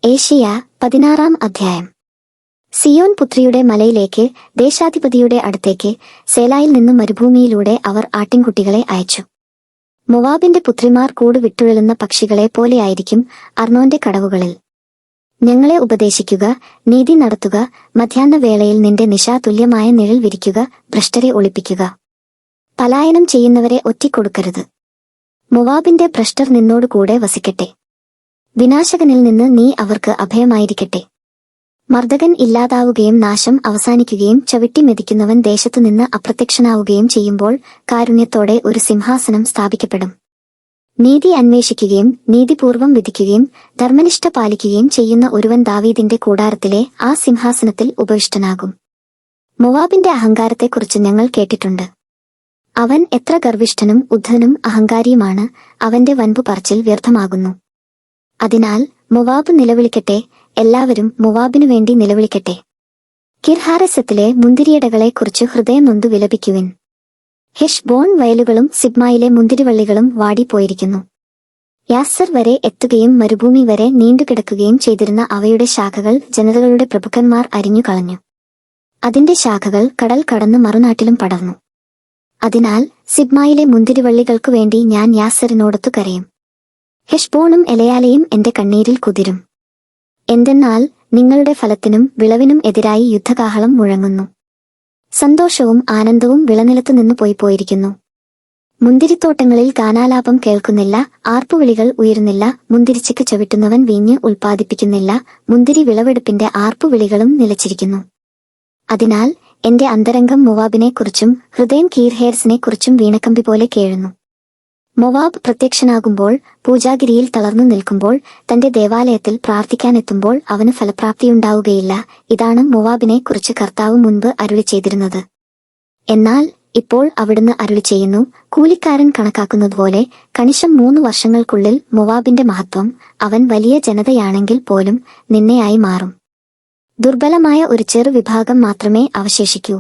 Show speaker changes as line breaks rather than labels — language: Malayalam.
ഏഷ്യ 16 അധ്യായം. സിയോൻ പുത്രിയുടെ മലയിലേക്ക്, ദേശാധിപതിയുടെ അടുത്തേക്ക്, സേലായിൽ നിന്നും മരുഭൂമിയിലൂടെ അവർ ആട്ടിൻകുട്ടികളെ അയച്ചു. മോവാബിന്റെ പുത്രിമാർ കൂട് വിട്ടുഴലുന്ന പക്ഷികളെ പോലെയായിരിക്കും അർണോന്റെ കടവുകളിൽ. ഞങ്ങളെ ഉപദേശിക്കുക, നീതി നടത്തുക, മധ്യാഹ്നവേളയിൽ നിന്റെ നിശാതുല്യമായ നിഴൽ വിരിക്കുക, ഭ്രഷ്ടരെ ഒളിപ്പിക്കുക. പലായനം ചെയ്യുന്നവരെ ഒറ്റിക്കൊടുക്കരുത്. മോവാബിന്റെ ഭ്രഷ്ടർ നിന്നോടുകൂടെ വസിക്കട്ടെ. വിനാശകനിൽ നിന്ന് നീ അവർക്ക് അഭയമായിരിക്കട്ടെ. മർദ്ദകൻ ഇല്ലാതാവുകയും നാശം അവസാനിക്കുകയും ചവിട്ടി മെതിക്കുന്നവൻ ദേശത്തുനിന്ന് അപ്രത്യക്ഷനാവുകയും ചെയ്യുമ്പോൾ കാരുണ്യത്തോടെ ഒരു സിംഹാസനം സ്ഥാപിക്കപ്പെടും. നീതി അന്വേഷിക്കുകയും നീതിപൂർവം വിധിക്കുകയും ധർമ്മനിഷ്ഠ പാലിക്കുകയും ചെയ്യുന്ന ഒരുവൻ ദാവീദിന്റെ കൂടാരത്തിലെ ആ സിംഹാസനത്തിൽ ഉപവിഷ്ടനാകും. മോവാബിന്റെ അഹങ്കാരത്തെക്കുറിച്ച് ഞങ്ങൾ കേട്ടിട്ടുണ്ട്. അവൻ എത്ര ഗർവിഷ്ഠനും ഉദ്ധനും അഹങ്കാരിയുമാണ്. അവന്റെ വൻപു പറച്ചിൽ വ്യർത്ഥമാകുന്നു. അതിനാൽ മോവാബ് നിലവിളിക്കട്ടെ, എല്ലാവരും മോവാബിനു വേണ്ടി നിലവിളിക്കട്ടെ. കിർഹാരസത്തിലെ മുന്തിരിയടകളെക്കുറിച്ച് ഹൃദയം നൊന്തു വിലപിക്കുവിൻ. ഹെഷ്ബോൺ വയലുകളും സിബ്മായിലെ മുന്തിരിവള്ളികളും വാടിപ്പോയിരിക്കുന്നു. യാസർ വരെ എത്തുകയും മരുഭൂമി വരെ നീണ്ടുകിടക്കുകയും ചെയ്തിരുന്ന അവയുടെ ശാഖകൾ ജനതകളുടെ പ്രഭുക്കന്മാർ അരിഞ്ഞുകളഞ്ഞു. അതിന്റെ ശാഖകൾ കടൽ കടന്ന് മറുനാട്ടിലും പടർന്നു. അതിനാൽ സിബ്മായിലെ മുന്തിരിവള്ളികൾക്കു വേണ്ടി ഞാൻ യാസറിനോടൊത്തു കരയും. ഹെഷ്ബോണും എലയാലയും എന്റെ കണ്ണീരിൽ കുതിരും. എന്തെന്നാൽ നിങ്ങളുടെ ഫലത്തിനും വിളവിനും എതിരായി യുദ്ധകാഹളം മുഴങ്ങുന്നു. സന്തോഷവും ആനന്ദവും വിളനിലത്തു നിന്നു പോയിരിക്കുന്നു. മുന്തിരിത്തോട്ടങ്ങളിൽ ഗാനാലാപം കേൾക്കുന്നില്ല, ആർപ്പുവിളികൾ ഉയരുന്നില്ല. മുന്തിരിച്ചയ്ക്ക് ചവിട്ടുന്നവൻ വീഞ്ഞ് ഉൽപ്പാദിപ്പിക്കുന്നില്ല. മുന്തിരി വിളവെടുപ്പിന്റെ ആർപ്പുവിളികളും നിലച്ചിരിക്കുന്നു. അതിനാൽ എന്റെ അന്തരംഗം മോവാബിനെക്കുറിച്ചും ഹൃദയം കീർഹേർസിനെക്കുറിച്ചും വീണക്കമ്പി പോലെ കേഴുന്നു. മോവാബ് പ്രത്യക്ഷനാകുമ്പോൾ, പൂജാഗിരിയിൽ തളർന്നു നിൽക്കുമ്പോൾ, തന്റെ ദേവാലയത്തിൽ പ്രാർത്ഥിക്കാനെത്തുമ്പോൾ അവന് ഫലപ്രാപ്തിയുണ്ടാവുകയില്ല. ഇതാണ് മോവാബിനെക്കുറിച്ച് കർത്താവ് മുൻപ് അരുളി ചെയ്തിരുന്നത്. എന്നാൽ ഇപ്പോൾ അവിടുന്ന് അരുളി ചെയ്യുന്നു, കൂലിക്കാരൻ കണക്കാക്കുന്നതുപോലെ കണിശം 3 വർഷങ്ങൾക്കുള്ളിൽ മോവാബിന്റെ മഹത്വം, അവൻ വലിയ ജനതയാണെങ്കിൽ പോലും നിന്നെയായി മാറും. ദുർബലമായ ഒരു ചെറു വിഭാഗം മാത്രമേ അവശേഷിക്കൂ.